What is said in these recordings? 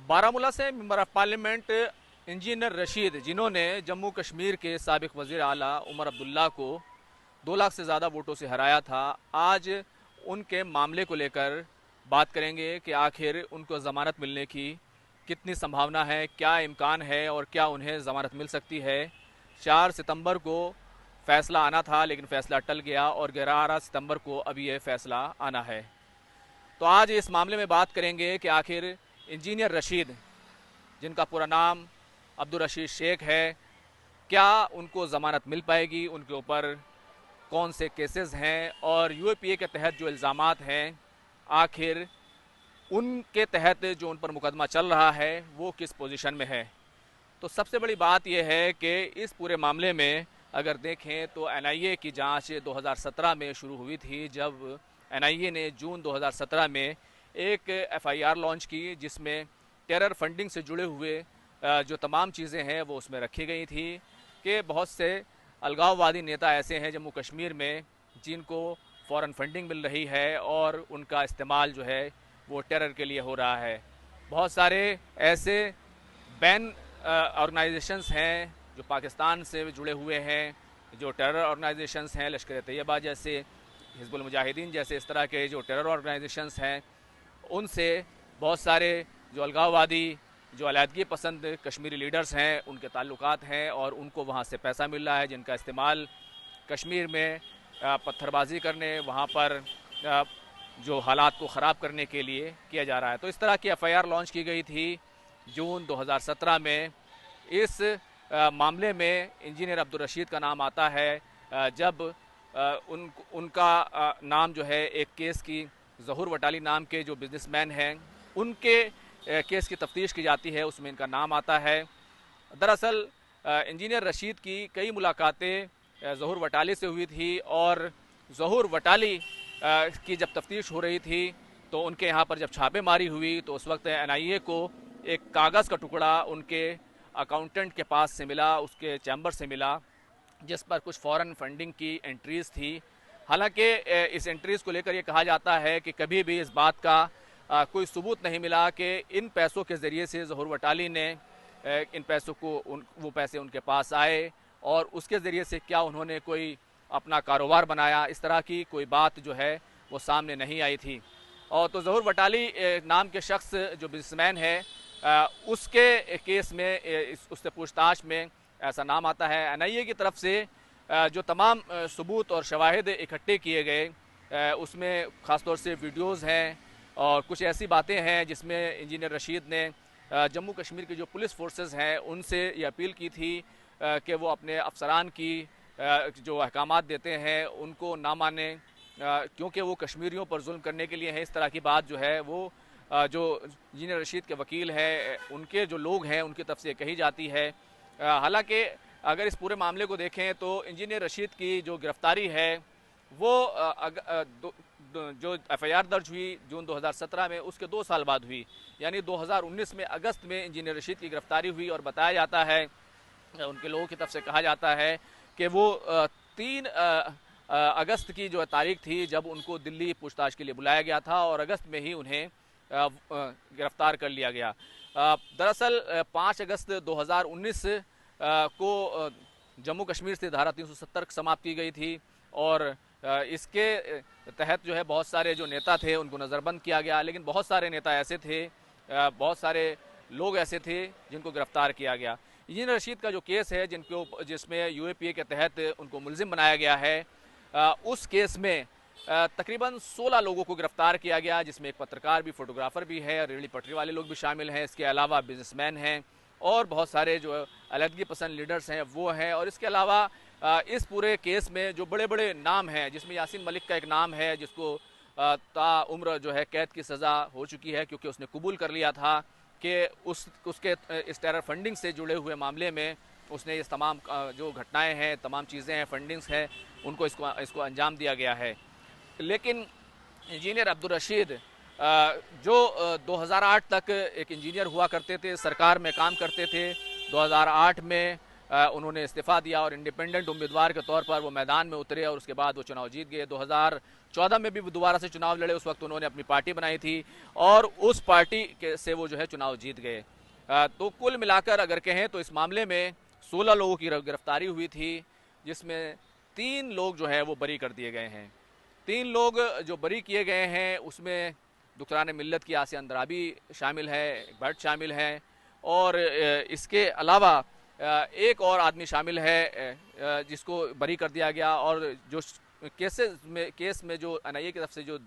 बारामूला से member of parliament engineer Rashid, जिन्होंने जम्मू कश्मीर के साबिक वज़ीर आला उमर अब्दुल्ला को 2 लाख से ज़्यादा वोटों से हराया था, आज उनके मामले को लेकर बात करेंगे कि आखिर उनको ज़मानत मिलने की कितनी संभावना है, क्या इम्कान है और क्या उन्हें ज़मानत मिल सकती है। 4 सितंबर को फ़ैसला आना था, लेकिन फ़ैसला टल गया और 11 सितंबर को अब ये फ़ैसला आना है। तो आज इस मामले में बात करेंगे कि आखिर इंजीनियर रशीद, जिनका पूरा नाम अब्दुल रशीद शेख है, क्या उनको ज़मानत मिल पाएगी, उनके ऊपर कौन से केसेस हैं और यूएपीए के तहत जो इल्ज़ामात हैं, आखिर उनके तहत जो उन पर मुकदमा चल रहा है वो किस पोजीशन में है। तो सबसे बड़ी बात यह है कि इस पूरे मामले में अगर देखें तो एनआईए की जांच 2017 में शुरू हुई थी, जब एनआईए ने जून 2017 में एक एफआईआर लॉन्च की, जिसमें टेरर फंडिंग से जुड़े हुए जो तमाम चीज़ें हैं वो उसमें रखी गई थी कि बहुत से अलगाववादी नेता ऐसे हैं जम्मू कश्मीर में जिनको फ़ॉरेन फंडिंग मिल रही है और उनका इस्तेमाल जो है वो टेरर के लिए हो रहा है। बहुत सारे ऐसे बैन ऑर्गेनाइजेशंस हैं जो पाकिस्तान से जुड़े हुए हैं, जो टेरर ऑर्गेनाइजेशंस हैं, लश्कर तैयबा जैसे, हिजबुल मुजाहिदीन जैसे इस तरह के जो टेरर ऑर्गेनाइजेशंस हैं, उनसे बहुत सारे जो अलगाववादी, जो अलहदगी पसंद कश्मीरी लीडर्स हैं, उनके ताल्लुकात हैं और उनको वहाँ से पैसा मिल रहा है, जिनका इस्तेमाल कश्मीर में पत्थरबाजी करने, वहाँ पर जो हालात को ख़राब करने के लिए किया जा रहा है। तो इस तरह की एफआईआर लॉन्च की गई थी जून 2017 में। इस मामले में इंजीनियर अब्दुल रशीद का नाम आता है जब उनका नाम जो है एक केस की ज़हूर वटाली नाम के जो बिजनेसमैन हैं उनके केस की तफ्तीश की जाती है, उसमें इनका नाम आता है। दरअसल इंजीनियर रशीद की कई मुलाकातें ज़हूर वटाली से हुई थी और ज़हूर वटाली की जब तफ्तीश हो रही थी तो उनके यहाँ पर जब छापेमारी हुई तो उस वक्त एनआईए को एक कागज़ का टुकड़ा उनके अकाउंटेंट के पास से मिला, उसके चैम्बर से मिला, जिस पर कुछ फ़ॉरेन फंडिंग की एंट्रीज़ थी। हालांकि इस एंट्रीज़ को लेकर ये कहा जाता है कि कभी भी इस बात का कोई सबूत नहीं मिला कि इन पैसों के ज़रिए से ज़हूर वटाली ने इन पैसों को वो पैसे उनके पास आए और उसके ज़रिए से क्या उन्होंने कोई अपना कारोबार बनाया, इस तरह की कोई बात जो है वो सामने नहीं आई थी। और तो ज़हूर वटाली नाम के शख्स जो बिजनेसमैन है उसके केस में उससे पूछताछ में ऐसा नाम आता है। एनआईए की तरफ से जो तमाम सबूत और शवाहिद इकट्ठे किए गए उसमें ख़ासतौर से वीडियोज़ हैं और कुछ ऐसी बातें हैं जिसमें इंजीनियर रशीद ने जम्मू कश्मीर की जो पुलिस फोर्सेस हैं उनसे ये अपील की थी कि वो अपने अफसरान की जो अहकामात देते हैं उनको ना माने, क्योंकि वो कश्मीरियों पर जुल्म करने के लिए है। इस तरह की बात जो है वो जो इंजीनियर रशीद के वकील हैं उनके जो लोग हैं उनकी तरफ से कही जाती है। हालांकि अगर इस पूरे मामले को देखें तो इंजीनियर रशीद की जो गिरफ्तारी है वो जो एफआईआर दर्ज हुई जून 2017 में उसके 2 साल बाद हुई, यानी 2019 में अगस्त में इंजीनियर रशीद की गिरफ्तारी हुई। और बताया जाता है, उनके लोगों की तरफ से कहा जाता है कि वो 3 अगस्त की जो तारीख थी जब उनको दिल्ली पूछताछ के लिए बुलाया गया था और अगस्त में ही उन्हें गिरफ्तार कर लिया गया। दरअसल 5 अगस्त 2019 को जम्मू कश्मीर से धारा 370 समाप्त की गई थी और इसके तहत जो है बहुत सारे जो नेता थे उनको नज़रबंद किया गया, लेकिन बहुत सारे नेता ऐसे थे, बहुत सारे लोग ऐसे थे जिनको गिरफ्तार किया गया। इंजीनियर रशीद का जो केस है जिसमें यूएपीए के तहत उनको मुलजिम बनाया गया है, उस केस में तकरीबन 16 लोगों को गिरफ्तार किया गया, जिसमें एक पत्रकार भी, फोटोग्राफर भी है, रेहड़ी पटरी वाले लोग भी शामिल हैं। इसके अलावा बिजनेसमैन हैं और बहुत सारे जो अलहदगी पसंद लीडर्स हैं वो हैं। और इसके अलावा इस पूरे केस में जो बड़े बड़े नाम हैं, जिसमें यासीन मलिक का एक नाम है जिसको ताउम्र जो है कैद की सज़ा हो चुकी है, क्योंकि उसने कबूल कर लिया था कि उसके इस टेरर फंडिंग से जुड़े हुए मामले में उसने इस तमाम जो घटनाएं हैं, तमाम चीज़ें हैं, फंडिंग्स हैं, उनको इसको अंजाम दिया गया है। लेकिन इंजीनियर अब्दुल रशीद जो 2008 तक एक इंजीनियर हुआ करते थे, सरकार में काम करते थे, 2008 में उन्होंने इस्तीफ़ा दिया और इंडिपेंडेंट उम्मीदवार के तौर पर वो मैदान में उतरे और उसके बाद वो चुनाव जीत गए। 2014 में भी वो दोबारा से चुनाव लड़े, उस वक्त उन्होंने अपनी पार्टी बनाई थी और उस पार्टी से वो जो है चुनाव जीत गए। तो कुल मिलाकर अगर कहें तो इस मामले में 16 लोगों की गिरफ्तारी हुई थी, जिसमें 3 लोग जो है वो बरी कर दिए गए हैं। 3 लोग जो बरी किए गए हैं उसमें दुकरान मिल्लत की आसिया अंद्राबी शामिल है, भट्ट शामिल है और इसके अलावा एक और आदमी शामिल है जिसको बरी कर दिया गया। और जो केस में जो एनआईए की तरफ से जो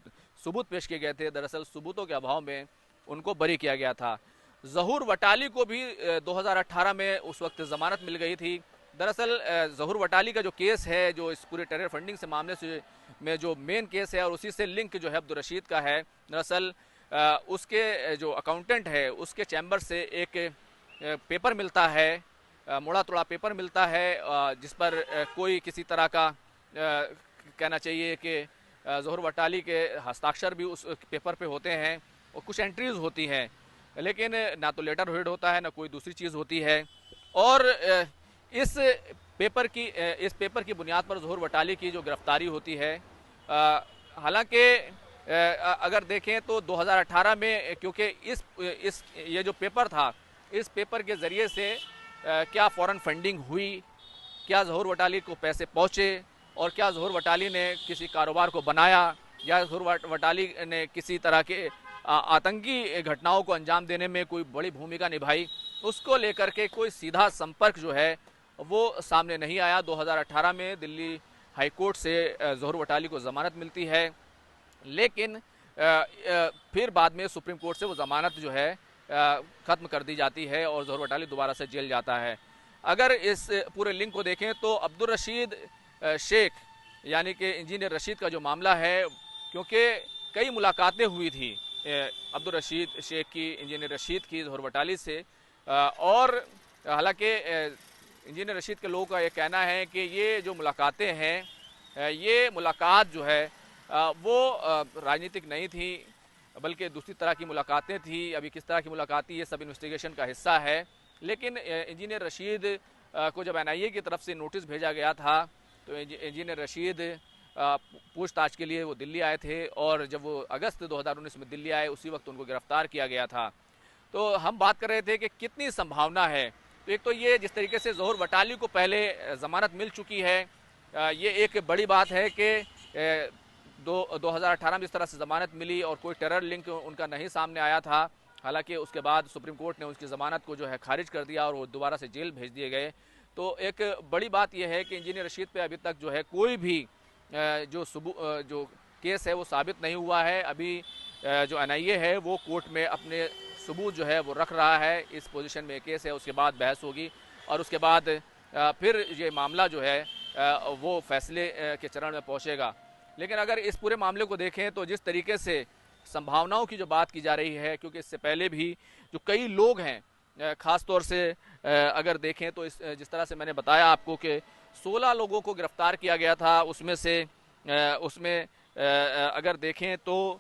सबूत पेश किए गए थे, दरअसल सबूतों के अभाव में उनको बरी किया गया था। ज़हूर वटाली को भी 2018 में उस वक्त ज़मानत मिल गई थी। दरअसल ज़हूर वटाली का जो केस है, जो इस पूरे टेरर फंडिंग से मामले से में जो मेन केस है और उसी से लिंक जो है अब्दुल रशीद का है, दरअसल उसके जो अकाउंटेंट है उसके चैम्बर से एक पेपर मिलता है, मुड़ा तोड़ा पेपर मिलता है, जिस पर कोई किसी तरह का कहना चाहिए कि ज़हूर वटाली के हस्ताक्षर भी उस पेपर पे होते हैं और कुछ एंट्रीज होती हैं, लेकिन ना तो लेटर हेड होता है ना कोई दूसरी चीज़ होती है। और इस पेपर की बुनियाद पर ज़हूर वटाली की जो गिरफ्तारी होती है, हालांकि अगर देखें तो 2018 में, क्योंकि ये जो पेपर था, इस पेपर के ज़रिए से क्या फॉरेन फंडिंग हुई, क्या ज़हूर वटाली को पैसे पहुँचे और क्या ज़हूर वटाली ने किसी कारोबार को बनाया या ज़हूर वटाली ने किसी तरह के आतंकी घटनाओं को अंजाम देने में कोई बड़ी भूमिका निभाई, उसको लेकर के कोई सीधा संपर्क जो है वो सामने नहीं आया। 2018 में दिल्ली हाई कोर्ट से ज़हूर वटाली को ज़मानत मिलती है, लेकिन फिर बाद में सुप्रीम कोर्ट से वो ज़मानत जो है ख़त्म कर दी जाती है और ज़हूर वटाली दोबारा से जेल जाता है। अगर इस पूरे लिंक को देखें तो अब्दुल रशीद शेख यानी कि इंजीनियर रशीद का जो मामला है, क्योंकि कई मुलाकातें हुई थी अब्दुल रशीद शेख की, इंजीनियर रशीद की ज़हूर वटाली से, और हालांकि इंजीनियर रशीद के लोगों का ये कहना है कि ये जो मुलाकातें हैं, ये मुलाकात जो है वो राजनीतिक नहीं थी बल्कि दूसरी तरह की मुलाकातें थी। अभी किस तरह की मुलाकात थी ये सब इन्वेस्टिगेशन का हिस्सा है, लेकिन इंजीनियर रशीद को जब एनआईए की तरफ से नोटिस भेजा गया था तो इंजीनियर रशीद पूछताछ के लिए वो दिल्ली आए थे और जब वो अगस्त 2019 में दिल्ली आए उसी वक्त उनको गिरफ्तार किया गया था। तो हम बात कर रहे थे कि कितनी संभावना है। तो एक तो ये जिस तरीके से ज़हूर वटाली को पहले ज़मानत मिल चुकी है, ये एक बड़ी बात है कि 2018 में इस तरह से ज़मानत मिली और कोई टेरर लिंक उनका नहीं सामने आया था। हालांकि उसके बाद सुप्रीम कोर्ट ने उसकी ज़मानत को जो है खारिज कर दिया और वो दोबारा से जेल भेज दिए गए। तो एक बड़ी बात यह है कि इंजीनियर रशीद पे अभी तक जो है कोई भी जो केस है वो साबित नहीं हुआ है। अभी जो एनआईए है वो कोर्ट में अपने सबूत जो है वो रख रहा है, इस पोजीशन में केस है, उसके बाद बहस होगी और उसके बाद फिर ये मामला जो है वो फैसले के चरण में पहुँचेगा। लेकिन अगर इस पूरे मामले को देखें तो जिस तरीके से संभावनाओं की जो बात की जा रही है, क्योंकि इससे पहले भी जो कई लोग हैं, ख़ास तौर से अगर देखें तो जिस तरह से मैंने बताया आपको कि 16 लोगों को गिरफ्तार किया गया था, उसमें अगर देखें तो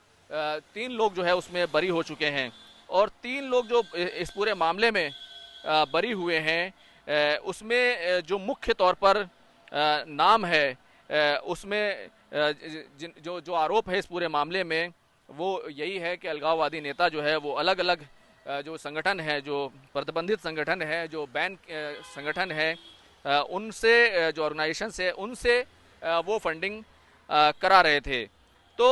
3 लोग जो है उसमें बरी हो चुके हैं और 3 लोग जो इस पूरे मामले में बरी हुए हैं, उसमें जो मुख्य तौर पर नाम है, उसमें जो आरोप है इस पूरे मामले में वो यही है कि अलगाववादी नेता जो है वो अलग अलग जो संगठन है, जो प्रतिबंधित संगठन है, जो बैन संगठन है, उनसे जो ऑर्गेनाइजेशन है उनसे वो फंडिंग करा रहे थे। तो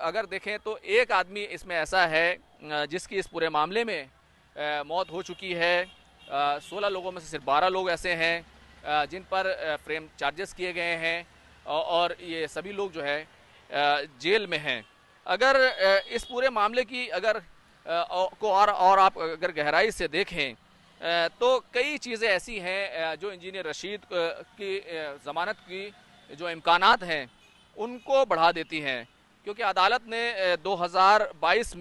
अगर देखें तो एक आदमी इसमें ऐसा है जिसकी इस पूरे मामले में मौत हो चुकी है। 16 लोगों में से सिर्फ 12 लोग ऐसे हैं जिन पर फ्रेम चार्जेस किए गए हैं और ये सभी लोग जो है जेल में हैं। अगर इस पूरे मामले की और आप अगर गहराई से देखें तो कई चीज़ें ऐसी हैं जो इंजीनियर रशीद की ज़मानत की जो इम्कानात हैं उनको बढ़ा देती हैं, क्योंकि अदालत ने 2022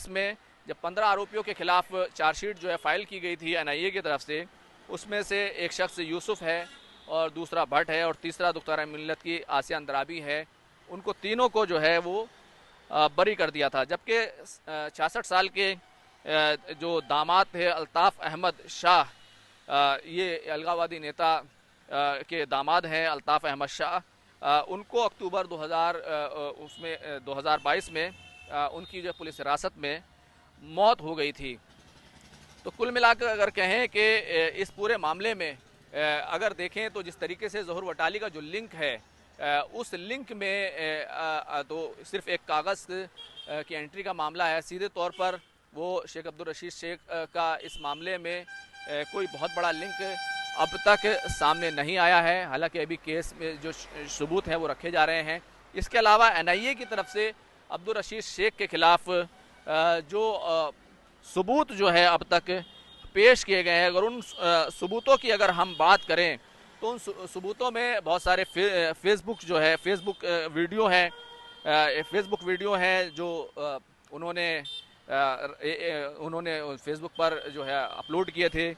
में जब 15 आरोपियों के खिलाफ चार्जशीट जो है फाइल की गई थी एनआईए की तरफ से, उसमें से एक शख्स यूसुफ है और दूसरा भट्ट है और तीसरा दुख्तार मिल्लत की आसिया अंद्राबी है, उनको तीनों को जो है वो बरी कर दिया था। जबकि 66 साल के जो दामाद थे अल्ताफ़ अहमद शाह, ये अलगावादी नेता के दामाद हैं अल्ताफ़ अहमद शाह, उनको अक्टूबर 2022 में उनकी जो पुलिस हिरासत में मौत हो गई थी। तो कुल मिलाकर अगर कहें कि इस पूरे मामले में अगर देखें तो जिस तरीके से ज़हूर वटाली का जो लिंक है, उस लिंक में तो सिर्फ एक कागज़ की एंट्री का मामला है। सीधे तौर पर वो शेख अब्दुल रशीद शेख का इस मामले में कोई बहुत बड़ा लिंक अब तक सामने नहीं आया है। हालांकि अभी केस में जो सबूत हैं वो रखे जा रहे हैं। इसके अलावा NIA की तरफ से अब्दुल रशीद शेख के खिलाफ जो सबूत जो है अब तक पेश किए गए हैं, अगर उन सबूतों की अगर हम बात करें तो उन सबूतों में बहुत सारे फेसबुक जो है फेसबुक वीडियो हैं जो उन्होंने फेसबुक पर जो है अपलोड किए थे।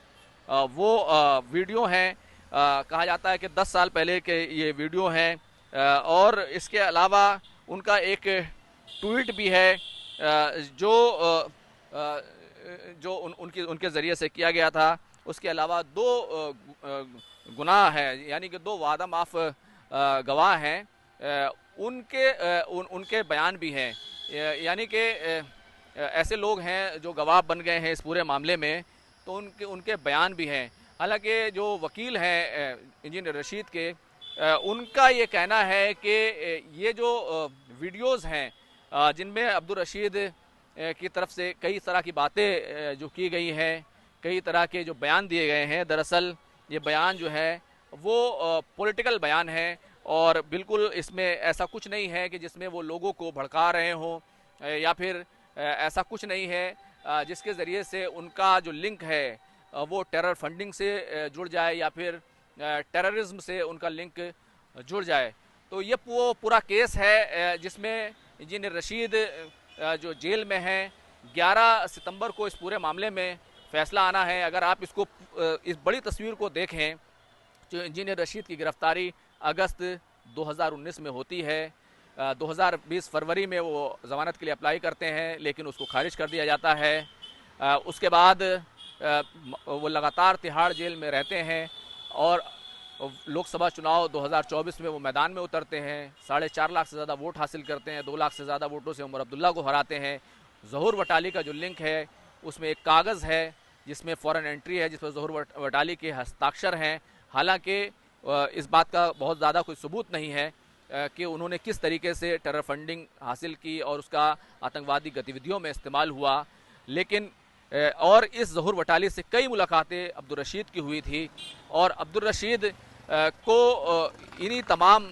वो वीडियो हैं, कहा जाता है कि 10 साल पहले के ये वीडियो हैं। और इसके अलावा उनका एक ट्वीट भी है जो उनके ज़रिए से किया गया था। उसके अलावा 2 गुनाह है, यानी कि 2 वादा माफ़ गवाह हैं, उनके बयान भी हैं। यानी कि ऐसे लोग हैं जो गवाह बन गए हैं इस पूरे मामले में, तो उनके बयान भी हैं। हालांकि जो वकील हैं इंजीनियर रशीद के, उनका ये कहना है कि ये जो वीडियोज़ हैं जिनमें अब्दुल रशीद की तरफ से कई तरह की बातें जो की गई हैं, कई तरह के जो बयान दिए गए हैं, दरअसल ये बयान जो है वो पॉलिटिकल बयान है और बिल्कुल इसमें ऐसा कुछ नहीं है कि जिसमें वो लोगों को भड़का रहे हों, या फिर ऐसा कुछ नहीं है जिसके ज़रिए से उनका जो लिंक है वो टेरर फंडिंग से जुड़ जाए या फिर टेररिज्म से उनका लिंक जुड़ जाए। तो ये वो पूरा केस है जिसमें इंजीनियर रशीद जो जेल में हैं। 11 सितंबर को इस पूरे मामले में फैसला आना है। अगर आप इसको इस बड़ी तस्वीर को देखें, जो इंजीनियर रशीद की गिरफ्तारी अगस्त 2019 में होती है। 2020 फरवरी में वो ज़मानत के लिए अप्लाई करते हैं, लेकिन उसको खारिज कर दिया जाता है। उसके बाद वो लगातार तिहाड़ जेल में रहते हैं और लोकसभा चुनाव 2024 में वो मैदान में उतरते हैं। 4.5 लाख से ज़्यादा वोट हासिल करते हैं, 2 लाख से ज़्यादा वोटों से उमर अब्दुल्ला को हराते हैं। ज़हूर वटाली का जो लिंक है उसमें एक कागज़ है जिसमें फ़ॉरेन एंट्री है, जिस पर ज़हूर वटाली के हस्ताक्षर हैं। हालांकि इस बात का बहुत ज़्यादा कोई सबूत नहीं है कि उन्होंने किस तरीके से टेरर फंडिंग हासिल की और उसका आतंकवादी गतिविधियों में इस्तेमाल हुआ। लेकिन और इस ज़हूर वटाली से कई मुलाकातें अब्दुल रशीद की हुई थी और अब्दुल रशीद को इन्हीं तमाम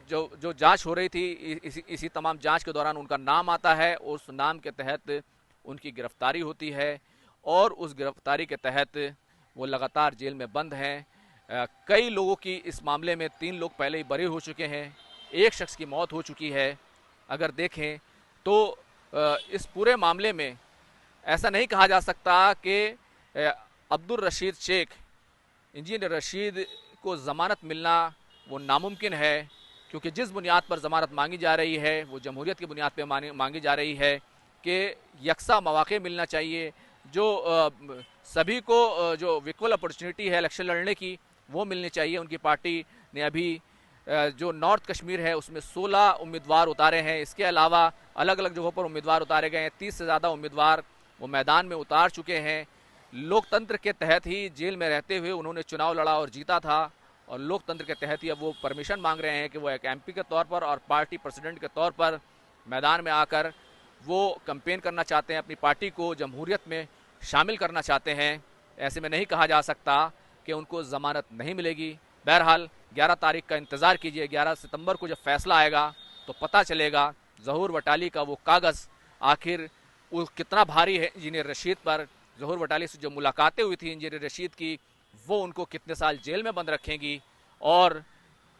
जो जांच हो रही थी, इसी तमाम जांच के दौरान उनका नाम आता है और उस नाम के तहत उनकी गिरफ्तारी होती है और उस गिरफ्तारी के तहत वो लगातार जेल में बंद हैं। कई लोगों की इस मामले में 3 लोग पहले ही बरी हो चुके हैं, एक शख्स की मौत हो चुकी है। अगर देखें तो इस पूरे मामले में ऐसा नहीं कहा जा सकता कि अब्दुल रशीद शेख, इंजीनियर रशीद को ज़मानत मिलना वो नामुमकिन है, क्योंकि जिस बुनियाद पर ज़मानत मांगी जा रही है वो जमहूरियत की बुनियाद पर मांगी जा रही है कि यकसा मौक़े मिलना चाहिए। जो सभी को जो इक्वल अपॉर्चुनिटी है इलेक्शन लड़ने की वो मिलनी चाहिए। उनकी पार्टी ने अभी जो नॉर्थ कश्मीर है उसमें 16 उम्मीदवार उतारे हैं। इसके अलावा अलग अलग जगहों पर उम्मीदवार उतारे गए हैं। 30 से ज़्यादा उम्मीदवार वो मैदान में उतार चुके हैं। लोकतंत्र के तहत ही जेल में रहते हुए उन्होंने चुनाव लड़ा और जीता था और लोकतंत्र के तहत ही अब वो परमिशन मांग रहे हैं कि वो एक MP के तौर पर और पार्टी प्रेसिडेंट के तौर पर मैदान में आकर वो कैंपेन करना चाहते हैं, अपनी पार्टी को जमहूरियत में शामिल करना चाहते हैं। ऐसे में नहीं कहा जा सकता कि उनको ज़मानत नहीं मिलेगी। बहरहाल 11 तारीख का इंतज़ार कीजिए। 11 सितंबर को जब फैसला आएगा तो पता चलेगा ज़हूर वटाली का वो कागज़ आखिर वो कितना भारी है इंजीनियर रशीद पर। ज़हूर वटाली से जो मुलाकातें हुई थी इंजीनियर रशीद की, वो उनको कितने साल जेल में बंद रखेंगी और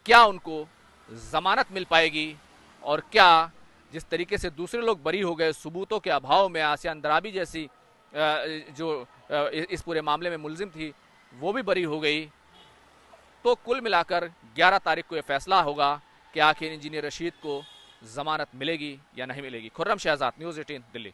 क्या उनको ज़मानत मिल पाएगी, और क्या जिस तरीके से दूसरे लोग बरी हो गए सबूतों के अभाव में, आसिया अंद्राबी जैसी जो इस पूरे मामले में मुलजिम थी वो भी बरी हो गई। तो कुल मिलाकर 11 तारीख को यह फैसला होगा कि आखिर इंजीनियर रशीद को ज़मानत मिलेगी या नहीं मिलेगी। खुर्रम शहजाद, न्यूज़ 18 दिल्ली।